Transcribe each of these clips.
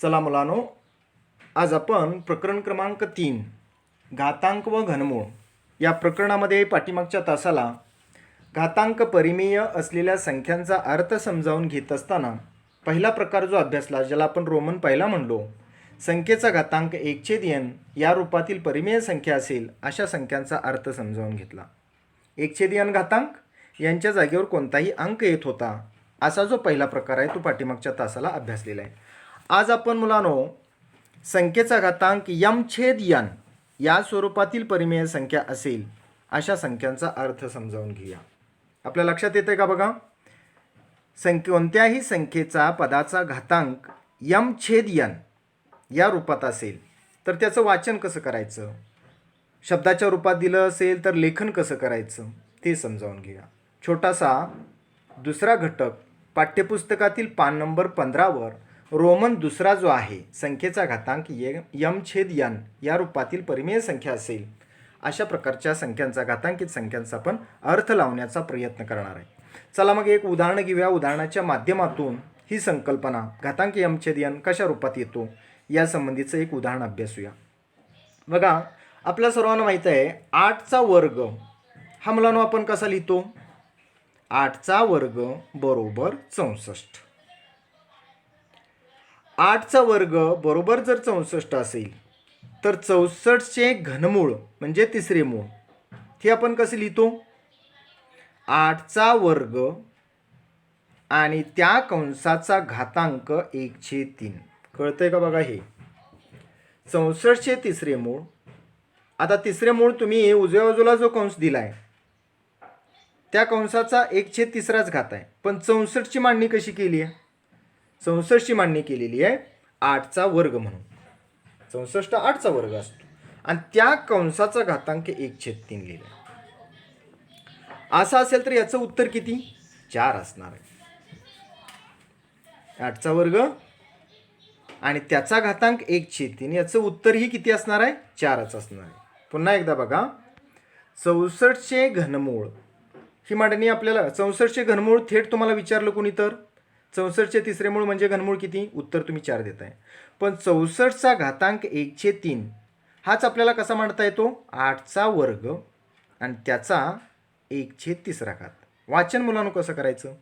चला मुलांनो, आज आपण प्रकरण क्रमांक 3 घातांक व घनमूळ या प्रकरणामध्ये पाठीमागच्या तासाला घातांक परिमेय असलेल्या संख्यांचा अर्थ समजावून घेत असताना पहिला प्रकार जो अभ्यासला, ज्याला आपण रोमन पहिला म्हणलो, संख्येचा घातांक 1/n या रूपातील परिमेय संख्या असेल अशा संख्यांचा अर्थ समजावून घेतला. 1/n घातांक यांच्या जागेवर कोणताही अंक येत होता असा जो पहिला प्रकार आहे तो पाठीमागच्या तासाला अभ्यासलेला आहे. आज आपण मुलांनो संख्येचा घातांक m/n या स्वरूपातील परिमेय संख्या असेल अशा संख्यांचा अर्थ समजावून घेऊया. आपल्या लक्षात येते का बघा, कोणत्याही संख्येचा पदाचा घातांक m/n या रूपात असेल तर त्याचं वाचन कसं करायचं, शब्दाच्या रूपात दिलं असेल तर लेखन कसं करायचं ते समजावून घेऊया. छोटासा दुसरा घटक पाठ्यपुस्तकातील पान नंबर 15 वर रोमन दुसरा जो आहे संख्येचा घातांक m/n या रूपातील परिमेय संख्या असेल अशा प्रकारच्या संख्यांचा, घातांकित संख्यांचा आपण अर्थ लावण्याचा प्रयत्न करणार आहे. चला मग एक उदाहरण घेऊया. उदाहरणाच्या माध्यमातून ही संकल्पना घातांक m/n कशा रूपात येतो या संबंधीचं एक उदाहरण अभ्यासूया. बघा, आपल्या सर्वांना माहीत आहे 8चा वर्ग हा मुलांनो आपण कसा लिहितो, 8चा वर्ग बरोबर 64. 8चा वर्ग बरोबर जर 64 असेल तर 64चे घनमूळ म्हणजे तिसरे मूळ हे आपण कसे लिहितो, 8चा वर्ग आणि त्या कंसाचा घातांक 1/3. कळतंय का बघा, हे 64चे तिसरे मूळ. आता तिसरे मूळ तुम्ही उजव्या बाजूला जो कंस दिलाय त्या कंसाचा 1/3 घात आहे, पण 64ची मांडणी कशी केली आहे, 64ची मांडणी केलेली आहे 8चा वर्ग म्हणून. 64 8चा वर्ग असतो आणि त्या कंसाचा घातांक 1/3 लिहिला. असं असेल तर याचं उत्तर किती, 4 असणार आहे. 8चा वर्ग आणि त्याचा घातांक 1/3 याचं उत्तरही किती असणार आहे, 4च असणार आहे. पुन्हा एकदा बघा, 64चे घनमूळ ही मांडणी आपल्याला, 64चे घनमूळ थेट तुम्हाला विचारलं कोणी तर 64चे तिसरे मूळ म्हणजे घनमूळ किती, उत्तर तुम्ही 4 देताय. पण 64चा घातांक 1/3 हाच आपल्याला कसा मांडता येतो, 8चा वर्ग आणि त्याचा 1/3 घात. वाचन मुलांनो कसं करायचं,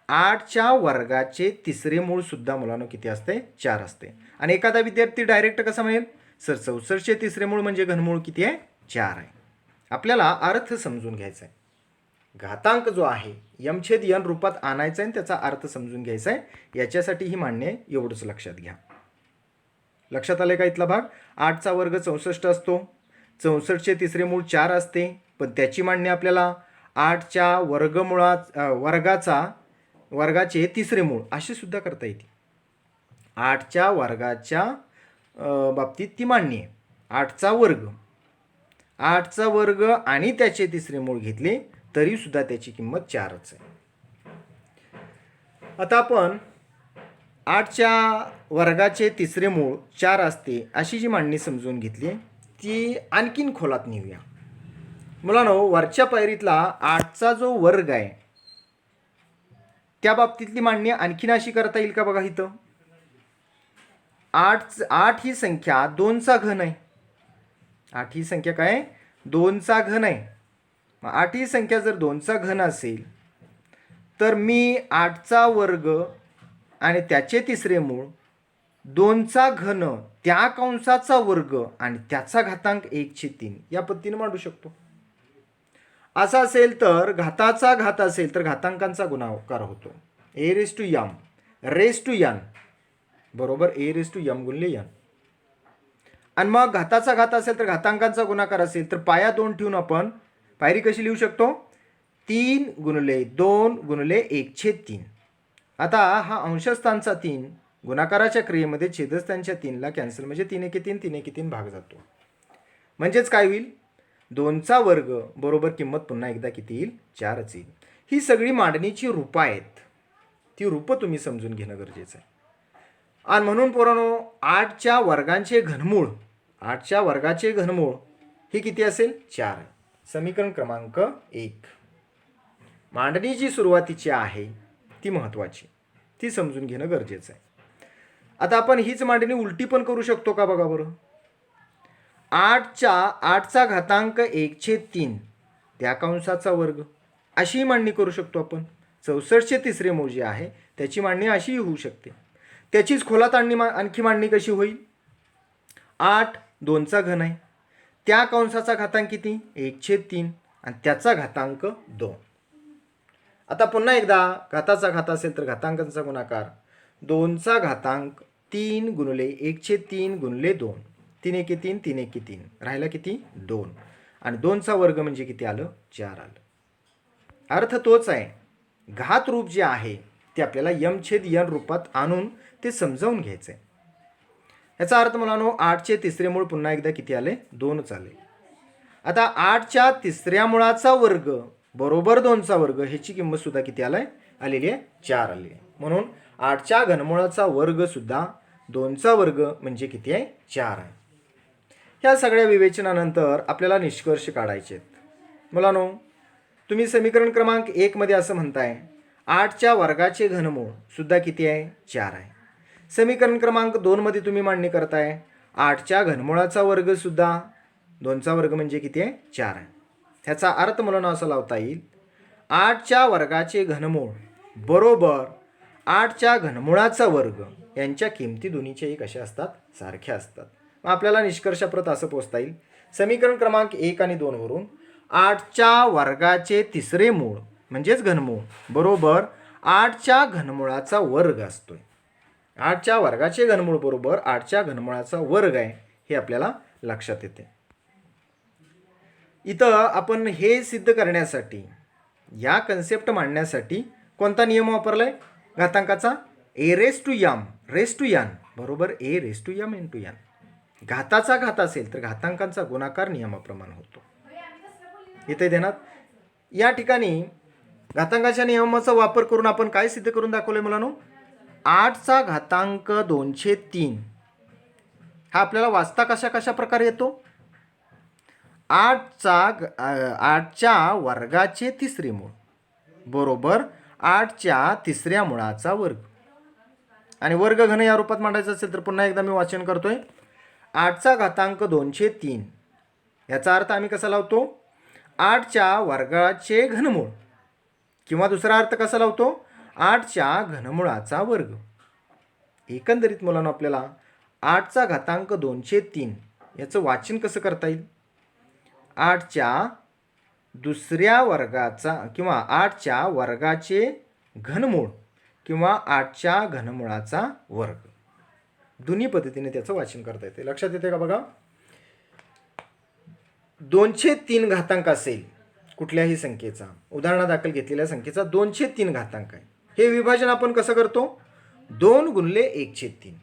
8च्या वर्गाचे तिसरे मूळ सुद्धा मुलांनो किती असते, 4 असते. आणि एखादा विद्यार्थी डायरेक्ट कसा म्हणेल, सर 64चे तिसरे मूळ म्हणजे घनमूळ किती आहे, 4 आहे. आपल्याला अर्थ समजून घ्यायचा आहे. घातांक जो आहे m/n रूपात आणायचा आहे आणि त्याचा अर्थ समजून घ्यायचा आहे. याच्यासाठी ही मांडणी एवढंच लक्षात घ्या. लक्षात आले का इथला भाग, 8चा वर्ग 64 असतो, 64चे तिसरे मूळ 4 असते, पण त्याची मांडणी आपल्याला 8च्या वर्गाचे तिसरे मूळ अशी सुद्धा करता येते. 8च्या वर्गाच्या बाबतीत ती मांडणी आहे 8चा वर्ग आणि त्याचे तिसरे मूळ घेतले तरी सुद्धा त्याची किंमत 4च आहे. आता आपण 8च्या वर्गाचे तिसरे मूळ 4 असते अशी जी मांडणी समजून घेतली ती आणखीन खोलात नेऊया. मुलांनो, वरच्या पायरीतला 8चा जो वर्ग आहे त्या बाबतीतली मांडणी आणखीन अशी करता येईल का बघा. इथं 8 ही संख्या 2चा घन आहे. 8 ही संख्या काय, 2चा घन आहे. 8 ही संख्या जर 2चा घन असेल तर मी 8चा वर्ग आणि त्याचे तिसरे मूळ 2चा घन त्या कंसाचा वर्ग आणि त्याचा घातांक 1/3 या पद्धतीने मांडू शकतो. असं असेल तर घाताचा घात असेल तर घातांकांचा गुणाकार होतो. a⁻m बरोबर a⁻m गुणिले n. आणि मग घाताचा घात असेल तर घातांकांचा गुणाकार असेल तर पाया 2 ठेवून आपण पायरी कशी लिहू शकतो, 3 गुणिले 2 गुणिले 1/3. आता हा अंशस्थानचा 3 गुणाकाराच्या क्रियेमध्ये छेदस्थानच्या 3ला कॅन्सल म्हणजे 3 × 3 भाग जातो. म्हणजेच काय होईल, 2चा वर्ग बरोबर किंमत पुन्हा एकदा किती येईल, 4च येईल. ही सगळी मांडणीची रूपं आहेत, ती रूपं तुम्ही समजून घेणं गरजेचं आहे. आणि म्हणून पोरांनो, 8च्या वर्गाचे घनमूळ हे किती असेल, 4 आहे. समीकरण क्रमांक 1. मांडणी जी सुरुवातीची आहे ती महत्त्वाची, ती समजून घेणं गरजेचं आहे. आता आपण हीच मांडणी उलटी पण करू शकतो का बघा बरं. 8चा घातांक 1/3 त्या कंसाचा वर्ग, अशी मांडणी करू शकतो आपण. 64चे तिसरे मूळ जे आहे त्याची मांडणी अशीही होऊ शकते. त्याचीच खोलात आणखी मांडणी कशी होईल. 8 2चा घन आहे, त्या कंसाचा घातांक किती 1/3 आणि त्याचा घातांक 2. आता पुन्हा एकदा घाताचा घात असेल तर घातांकांचा गुणाकार 2चा घातांक 3 गुणिले 1/3 गुणिले 2. 3 एके 3 3 एके 3 राहिला किती 2 आणि 2चा वर्ग म्हणजे किती आलं 4 आलं. अर्थ तोच आहे. घात रूप जे आहे ते आपल्याला m/n रूपात आणून ते समजावून घ्यायचं आहे. याचा अर्थ मुलांनो 8चे तिसरे मूळ पुन्हा एकदा किती आले 2च आले. आता 8च्या तिसऱ्या मुळाचा वर्ग बरोबर 2चा वर्ग ह्याची किंमत सुद्धा किती आलेली आहे 4 आली आहे. म्हणून 8च्या घनमुळाचा वर्ग सुद्धा 2चा वर्ग म्हणजे किती आहे 4 आहे. ह्या सगळ्या विवेचनानंतर आपल्याला निष्कर्ष काढायचे आहेत. मुलांनो तुम्ही समीकरण क्रमांक 1 मध्ये असं म्हणताय 8च्या वर्गाचे घनमूळ सुद्धा किती आहे 4 आहे. समीकरण क्रमांक 2 मध्ये तुम्ही मांडणी करताय 8च्या घनमुळाचा वर्ग सुद्धा 2चा वर्ग म्हणजे किती आहे 4 आहे. ह्याचा अर्थ मुलांना असा लावता येईल 8च्या वर्गाचे घनमूळ बरोबर 8च्या घनमुळाचा वर्ग यांच्या किमती दोन्हीच्याही कशा असतात सारख्या असतात. मग आपल्याला निष्कर्षाप्रत असं पोचता येईल समीकरण क्रमांक 1 आणि 2 वरून 8च्या वर्गाचे तिसरे मूळ म्हणजेच घनमूळ बरोबर 8च्या घनमुळाचा वर्ग असतोय. 8च्या वर्गाचे घनमूळ बरोबर 8च्या घनमुळाचा वर्ग आहे हे आपल्याला लक्षात येते. इथं आपण हे सिद्ध करण्यासाठी या कन्सेप्ट मांडण्यासाठी कोणता नियम वापरलाय घातांकाचा रेस टू एन बरोबर a⁻m घाताचा घात असेल तर घातांकांचा गुणाकार नियमाप्रमाणे होतो. इथे देण्यात या ठिकाणी घातांकाच्या नियमाचा वापर करून आपण काय सिद्ध करून दाखवलंय मुलांनो 8चा घातांक 2/3 हा आपल्याला वाचता कशा प्रकारे येतो 8च्या वर्गाचे तिसरे मूळ बरोबर 8च्या तिसऱ्या मुळाचा वर्ग आणि वर्ग घन या रूपात मांडायचं असेल तर पुन्हा एकदा मी वाचन करतोय 8चा घातांक 2/3 याचा अर्थ आम्ही कसा लावतो 8च्या वर्गाचे घनमूळ किंवा दुसरा अर्थ कसा लावतो 8च्या घनमुळाचा वर्ग. एकंदरीत मुलांना आपल्याला 8चा घातांक 2/3 याचं वाचन कसं करता येईल 8च्या दुसऱ्या वर्गाचा किंवा 8च्या वर्गाचे घनमूळ किंवा 8च्या घनमुळाचा वर्ग दोन्ही पद्धतीने त्याचं वाचन करता येते. लक्षात येते का बघा 2/3 घातांक असेल कुठल्याही संख्येचा उदाहरणादाखल घेतलेल्या संख्येचा 2/3 घातांक आहे. हे विभाजन आपण कसं करतो 2 गुणिले 1/3.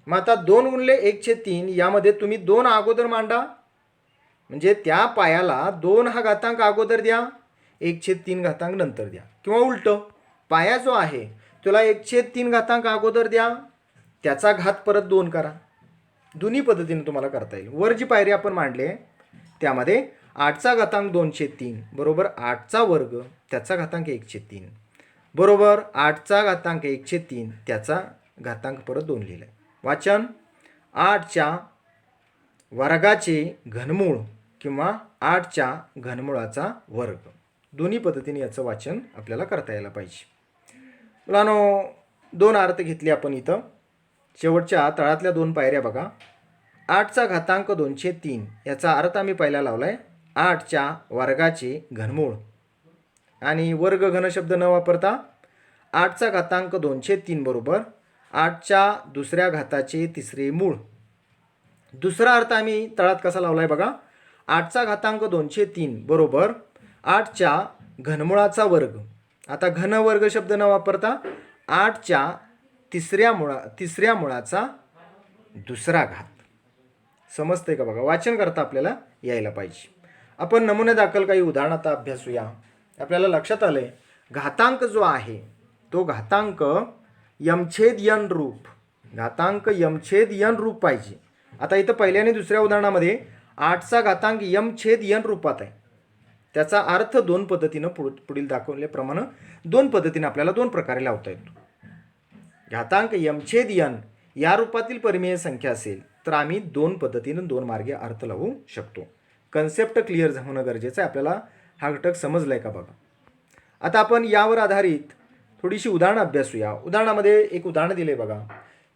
मग आता 2 गुणिले 1/3 यामध्ये तुम्ही 2 अगोदर मांडा म्हणजे त्या पायाला 2 हा घातांक अगोदर द्या 1/3 घातांक नंतर द्या किंवा उलटं पाया जो आहे त्याला 1/3 घातांक अगोदर द्या त्याचा घात परत 2 करा. दोन्ही पद्धतीने तुम्हाला करता येईल. वर जी पायरी आपण मांडली आहे त्यामध्ये 8चा घातांक 2/3 बरोबर 8चा वर्ग त्याचा घातांक 1/3 बरोबर 8चा घातांक 1/3 त्याचा घातांक परत 2 लिहिलं आहे. वाचन 8च्या वर्गाचे घनमूळ किंवा 8च्या घनमुळाचा वर्ग दोन्ही पद्धतीने याचं वाचन आपल्याला करता यायला पाहिजे. मुलांनो 2 अर्थ घेतले आपण इथं. शेवटच्या तळातल्या 2 पायऱ्या बघा 8चा घातांक 2/3 याचा अर्थ आम्ही पहिला लावला आहे 8च्या वर्गाचे घनमूळ आणि वर्ग घन शब्द न वापरता 8चा घातांक 2/3 बरोबर 8च्या दुसऱ्या घाताचे तिसरे मूळ. दुसरा अर्थ आम्ही तळात कसा लावला आहे बघा 8चा घातांक 2/3 बरोबर 8च्या घनमुळाचा वर्ग. आता घन वर्ग शब्द न वापरता 8च्या तिसऱ्या मुळाचा दुसरा घात. समजते का बघा वाचन करता आपल्याला यायला पाहिजे. आपण नमुने दाखल काही उदाहरणार्थ अभ्यासूया. आपल्याला लक्षात आलंय घातांक जो आहे तो घातांक m/n रूप घातांक m/n रूप पाहिजे. आता इथं पहिल्या आणि दुसऱ्या उदाहरणामध्ये 8चा घातांक m/n रूपात आहे. त्याचा अर्थ 2 पद्धतीनं पुढील दाखवल्याप्रमाणे 2 पद्धतीने आपल्याला 2 प्रकारे लावता येतो. घातांक m/n या रूपातील परिमेय संख्या असेल तर आम्ही दोन पद्धतीनं दोन मार्गे अर्थ लावू शकतो. कन्सेप्ट क्लिअर होणं गरजेचं आहे. आपल्याला हा घटक समजलाय का बघा. आता आपण यावर आधारित थोडीशी उदाहरणं अभ्यासूया. उदाहरणामध्ये एक उदाहरण दिले बघा.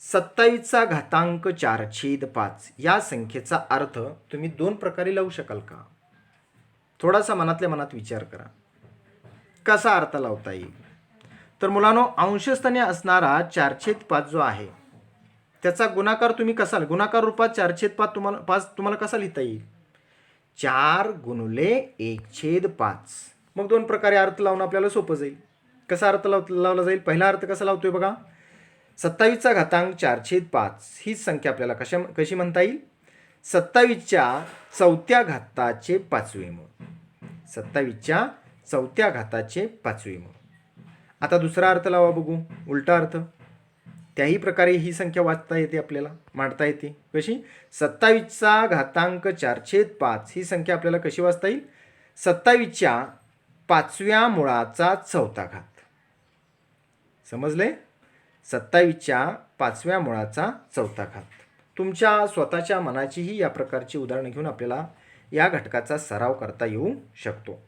27चा घातांक 4/5 या संख्येचा अर्थ तुम्ही दोन प्रकारे लावू शकाल का? थोडासा मनातल्या मनात विचार करा, कसा अर्थ लावता येईल. तर मुलांनो, अंशस्थानी असणारा 4/5 जो आहे त्याचा गुणाकार तुम्ही कसा, गुणाकार रूपात 4/5 तुम्हाला कसा लिहिता येईल? 4 गुणिले 1/5. मग दोन प्रकारे अर्थ लावणं आपल्याला सोपं जाईल. कसा अर्थ लावला जाईल? पहिला अर्थ कसा लावतोय बघा. 27चा घातांक 4/5 ही संख्या आपल्याला कशी म्हणता येईल? 27च्या चौथ्या घाताचे 5वे मूळ. 27च्या चौथ्या घाताचे 5वे मूळ. आता दुसरा अर्थ लावा बघू, उलटा अर्थ. त्याही प्रकारे ही संख्या वाचता येते, आपल्याला मांडता येते. कशी? 27चा घातांक 4/5 ही संख्या आपल्याला कशी वाचता येईल? 27च्या 5व्या मुळाचा चौथा घात. समजले? 27च्या 5व्या मुळाचा चौथा घात. तुमच्या स्वतःच्या मनाचीही या प्रकारची उदाहरणं घेऊन आपल्याला या घटकाचा सराव करता येऊ शकतो.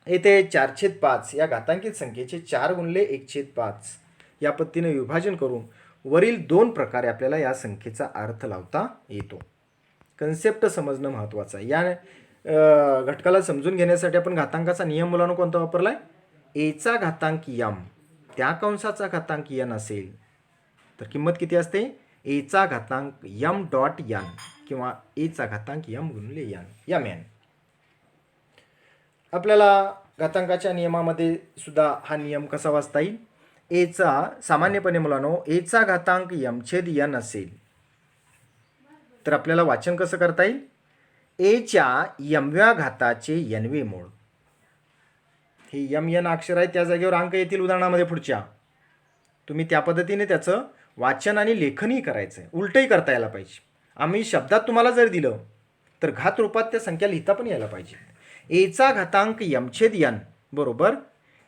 येथे 4/5 या घातांकित संख्येचे 4 गुणिले 1/5 या पद्धतीने विभाजन करून वरील दोन प्रकारे आपल्याला या संख्येचा अर्थ लावता येतो. कन्सेप्ट समजणं महत्त्वाचं आहे. या घटकाला समजून घेण्यासाठी आपण घातांकाचा नियम मुलांना कोणता वापरलाय? एचा घातांक यम त्या कंसाचा घातांक यन असेल तर किंमत किती असते? एचा घातांक यम डॉट यन किंवा एचा घातांक यम गुणिले यन, यम एन. आपल्याला घातांकाच्या नियमामध्ये सुद्धा हा नियम कसा वाचता येईल? एचा सामान्यपणे मुलांनो एचा घातांक यम छेद यन असेल तर आपल्याला वाचन कसं करता येईल? एच्या यमव्या घाताचे यनवे मूळ. हे यम यन अक्षर आहे, त्या जागेवर अंक येतील उदाहरणामध्ये पुढच्या. तुम्ही त्या पद्धतीने त्याचं वाचन आणि लेखनही करायचं आहे. उलटही करता यायला पाहिजे. आम्ही शब्दात तुम्हाला जर दिलं तर घात रूपात त्या संख्या लिहिता पण यायला पाहिजे. एचा घातांक यमछेद यन बरोबर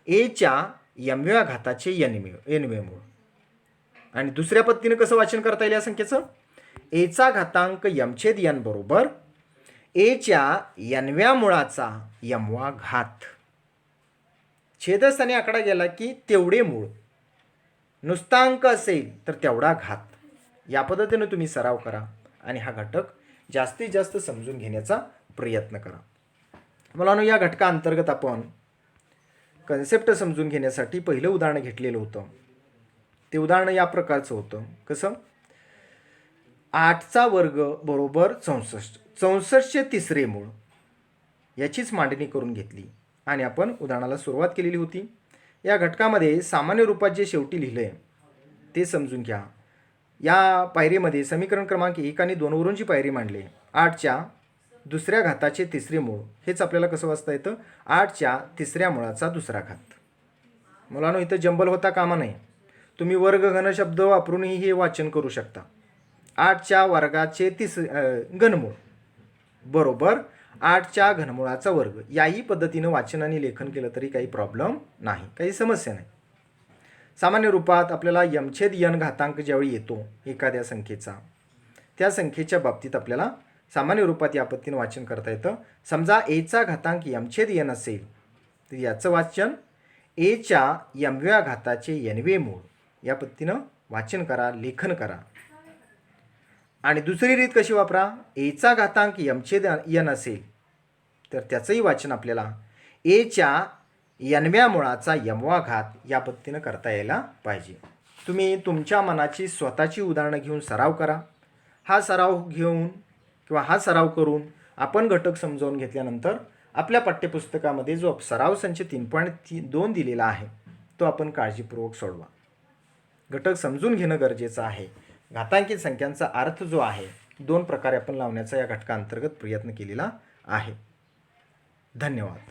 एच्या यमव्या घाताचे यनवे मूळ. आणि दुसऱ्या पद्धतीने कसं वाचन करता येईल या संख्येचं? एचा घातांक यमछेद यन बरोबर एच्या यनव्या मुळाचा यमवा घात. छेदस्थानी आकडा गेला की तेवढे मूळ, नुसता अंक असेल तर तेवढा घात. या पद्धतीने तुम्ही सराव करा आणि हा घटक जास्तीत जास्त समजून घेण्याचा प्रयत्न करा. मुलांनो, या घटका अंतर्गत आपण कन्सेप्ट समजून घेण्यासाठी पहिलं उदाहरण घेतलेलं होतं. ते उदाहरण या प्रकारचं होतं. कसं? 8चा वर्ग बरोबर 64. 64चे तिसरे मूळ याचीच मांडणी करून घेतली आणि आपण उदाहरणाला सुरुवात केलेली होती. या घटकामध्ये सामान्य रूपात जे शेवटी लिहिलंय ते समजून घ्या. या पायरीमध्ये समीकरण क्रमांक 1 आणि 2 वरून जी पायरी मांडली, 8च्या दुसऱ्या घाताचे तिसरे मूळ, हेच आपल्याला कसं वाचता येतं? 8च्या तिसऱ्या मुळाचा दुसरा घात. मुलांनो, इथं जंबल होता कामा नये. तुम्ही वर्ग घन शब्द वापरूनही हे वाचन करू शकता. 8च्या वर्गाचे घनमूळ बरोबर 8च्या घनमुळाचा वर्ग. याही पद्धतीनं वाचन आणि लेखन केलं तरी काही प्रॉब्लेम नाही, काही समस्या नाही. सामान्य रूपात आपल्याला यमछेद यन घातांक ज्यावेळी येतो एखाद्या संख्येचा, त्या संख्येच्या बाबतीत आपल्याला सामान्य रूपात या पद्धतीनं वाचन करता येतं. समजा एचा घातांक यमछेद यन असेल तर याचं वाचन एच्या यमव्या घाताचे यनवे मूळ या पद्धतीनं वाचन करा, लेखन करा. आणि दुसरी रीत कशी वापरा? एचा घातांक यमछेद यन असेल तर त्याचंही वाचन आपल्याला एच्या यनव्या मुळाचा यमवा घात या पद्धतीनं करता यायला पाहिजे. तुम्ही तुमच्या मनाची स्वतःची उदाहरणं घेऊन सराव करा. हा सराव घेऊन किंवा हा सराव करून आपण घटक समजावून घेतल्यानंतर आपल्या पाठ्यपुस्तकामध्ये जो सराव संच 3.2 दिलेला आहे तो आपण काळजीपूर्वक सोडवा. घटक समजून घेणं गरजेचं आहे. घातांकित संख्यांचा अर्थ जो आहे दोन प्रकारे आपण लावण्याचा या घटकांतर्गत प्रयत्न केलेला आहे. धन्यवाद.